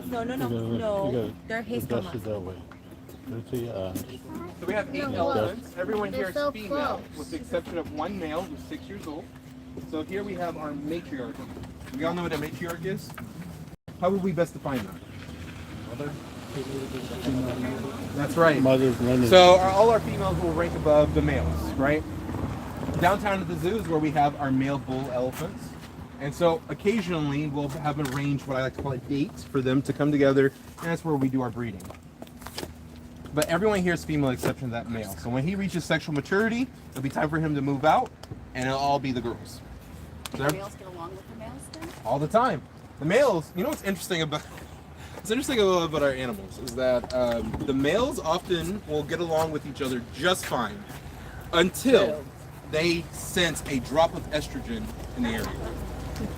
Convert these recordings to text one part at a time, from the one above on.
No. They're his That's it that way. Let's see, So we have 8 elephants. Everyone here is female, with the exception of one male who's 6 years old. So here we have our matriarch. We all know what a matriarch is? How would we best define that? Mother? That's right. Mother's lineage. So all our females will rank above the males, right? Downtown at the zoo is where we have our male bull elephants. And so occasionally we'll have arranged what I like to call a date for them to come together, and that's where we do our breeding. But everyone here is female except for that male. So when he reaches sexual maturity, it'll be time for him to move out, and it'll all be the girls. Do the males get along with the males then? All the time. The males, you know what's interesting about our animals is that the males often will get along with each other just fine until they sense a drop of estrogen in the area.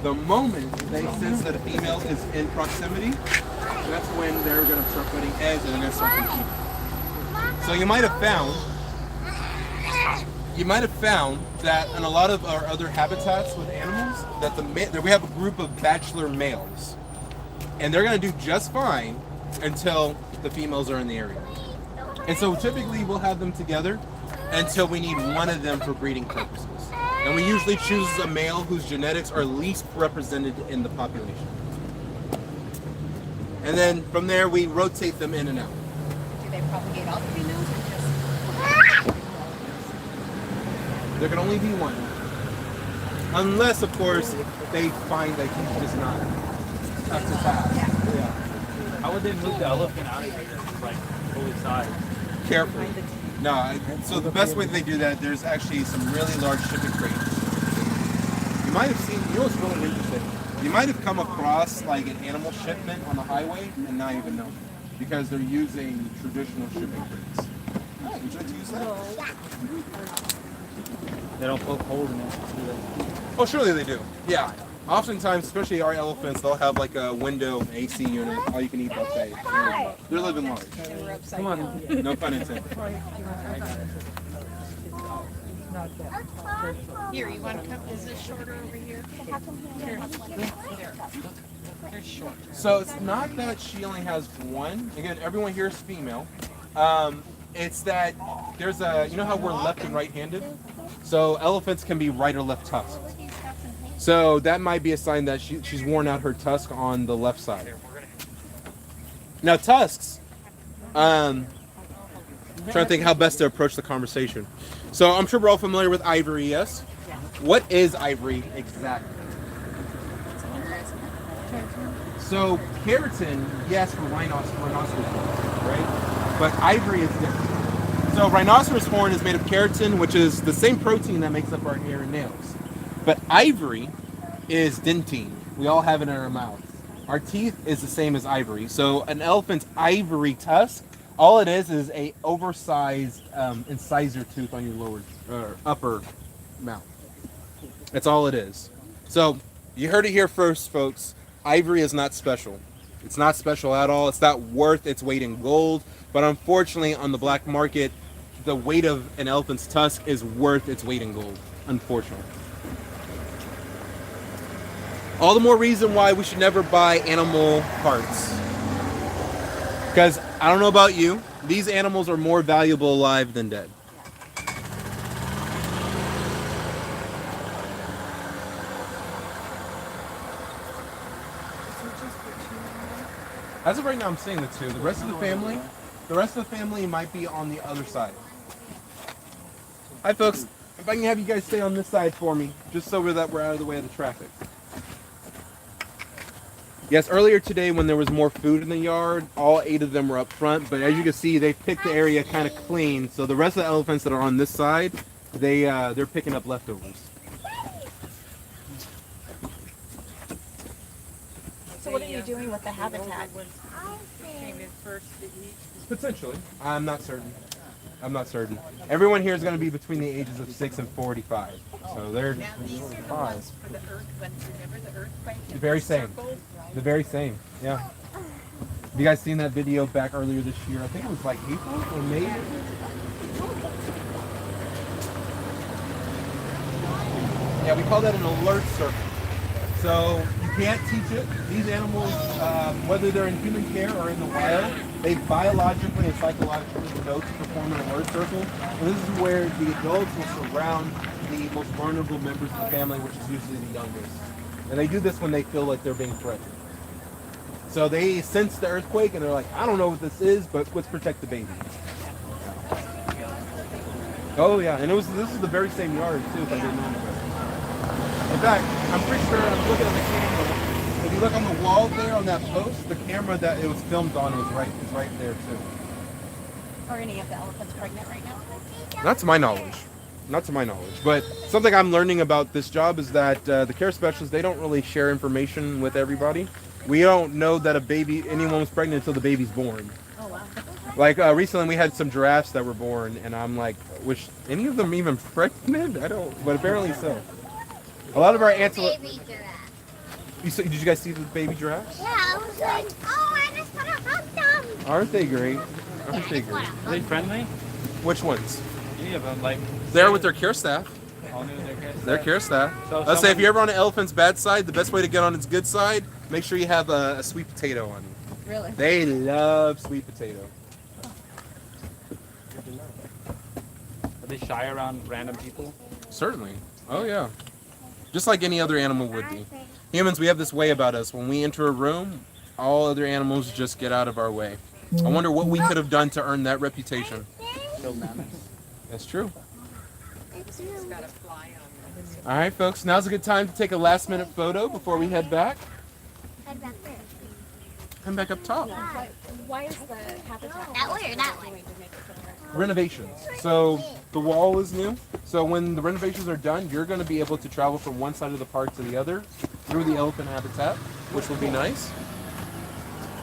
The moment they sense that a female is in proximity, that's when they're going to start putting eggs and they're going to start competing. So you might have found that in a lot of our other habitats with animals, that we have a group of bachelor males, and they're going to do just fine until the females are in the area. And so typically we'll have them together until we need one of them for breeding purposes. And we usually choose a male whose genetics are least represented in the population. And then from there we rotate them in and out. Do they propagate all the females or just? There can only be one. Unless, of course, they find that he's just not up to task. Yeah. How would they move the elephant out of here? Like, fully sized? Carefully. No, so the best way they do that, there's actually some really large shipping crates. You might have seen, you know what's really interesting? You might have come across like an animal shipment on the highway and not even know, because they're using traditional shipping crates. Would you like to use that? They don't poke holes in it. Oh, surely they do. Yeah. Oftentimes, especially our elephants, they'll have like a window AC unit, all you can eat buffet. They're living large. Come on. No pun intended. Here, you want to come? Is this shorter over here? Here. They're short. So it's not that she only has one. Again, everyone here is female. It's that there's a, you know how we're left and right-handed? So elephants can be right or left tusked. So that might be a sign that she's worn out her tusk on the left side. Now tusks, trying to think how best to approach the conversation. So I'm sure we're all familiar with ivory, yes? What is ivory exactly? So keratin, yes, for rhinoceros horn, right? But ivory is different. So rhinoceros horn is made of keratin, which is the same protein that makes up our hair and nails. But ivory is dentine. We all have it in our mouth. Our teeth is the same as ivory. So an elephant's ivory tusk, all it is a oversized incisor tooth on your lower upper mouth. That's all it is. So you heard it here first, folks. Ivory is not special. It's not special at all. It's not worth its weight in gold. But unfortunately, on the black market, the weight of an elephant's tusk is worth its weight in gold, unfortunately. All the more reason why we should never buy animal parts. Because I don't know about you, these animals are more valuable alive than dead. As of right now, I'm seeing the two. The rest of the family might be on the other side. Hi, folks. If I can have you guys stay on this side for me, just so that we're out of the way of the traffic. Yes, earlier today when there was more food in the yard, all 8 of them were up front, but as you can see, they picked the area kind of clean, so the rest of the elephants that are on this side, they're picking up leftovers. So what are you doing with the habitat? Potentially. I'm not certain. Everyone here is going to be between the ages of 6 and 45. So they're Now these are the ones for the earth ones. Remember the earthquake? the very same. The very same. Yeah. Have you guys seen that video back earlier this year? I think it was like April or May. Yeah, we call that an alert circle. So you can't teach it. These animals, whether they're in human care or in the wild, they biologically and psychologically know to perform an alert circle. And this is where the adults will surround the most vulnerable members of the family, which is usually the youngest. And they do this when they feel like they're being threatened. So they sense the earthquake and they're like, I don't know what this is, but let's protect the baby. Oh yeah, and this is the very same yard too, if I didn't know. In fact, I'm pretty sure I'm looking at the camera. If you look on the wall there on that post, the camera that it was filmed on is right there too. Are any of the elephants pregnant right now? Not to my knowledge. Not to my knowledge. But something I'm learning about this job is that the care specialists, they don't really share information with everybody. We don't know that anyone was pregnant until the baby's born. Oh wow. Like recently we had some giraffes that were born and I'm like, was any of them even pregnant? I don't, but apparently so. A lot of our antelope. Baby giraffe. Did you guys see the baby giraffes? Yeah, I was like, oh, I just want to hug them. Aren't they great? Aren't they great? Are they friendly? Which ones? Any of them, like. They're with their care staff. All new their care Their staff? care staff. So Let's say if you're ever on an elephant's bad side, the best way to get on its good side, make sure you have a sweet potato on you. Really? They love sweet potato. Are they shy around random people? Certainly. Oh yeah. Just like any other animal would be. Humans, we have this way about us. When we enter a room, all other animals just get out of our way. I wonder what we could have done to earn that reputation. Kill mammoths. That's true. All right, folks. Now's a good time to take a last-minute photo before we head back. Head back there. Come back up top. Why is the habitat That way or that way? going to make it different? Renovations. So the wall is new. So when the renovations are done, you're going to be able to travel from one side of the park to the other through the elephant habitat, which will be nice.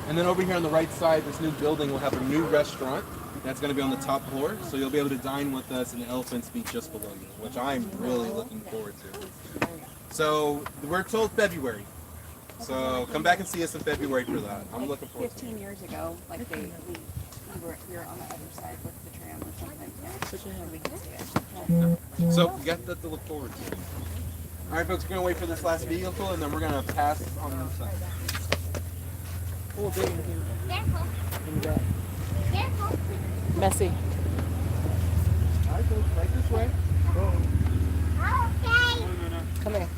And then over here on the right side, this new building will have a new restaurant that's going to be on the top floor. So you'll be able to dine with us and the elephants be just below you, which I'm really looking forward to. So we're told February. So come back and see us in February for that. I'm looking forward to it. 15 years ago, like we were on the other side with the tram or something. Yeah, we can see it. So you got that to look forward to. All right, folks, we're gonna wait for this last vehicle, and then we're gonna pass on the other side. Careful. Careful. Messy. All right, folks, right this way. Okay. Come here.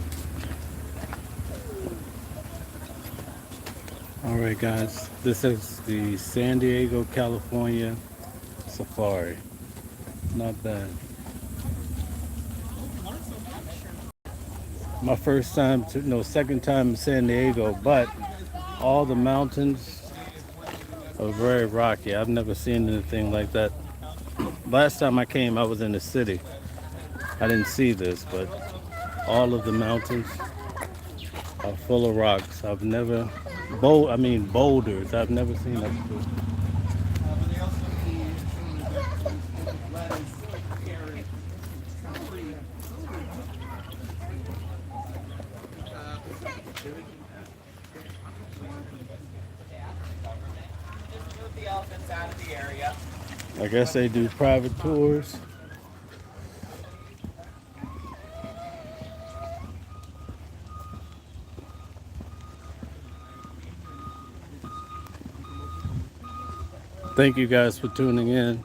All right, guys. This is the San Diego, California safari. Not bad. My first time, second time in San Diego, but all the mountains are very rocky. I've never seen anything like that. Last time I came, I was in the city. I didn't see this, but all of the mountains are full of rocks. I've never, boulders. I've never seen that before. They also see lettuce, carrots, tree. Move the elephants out of the area. I guess they do private tours. Thank you guys for tuning in.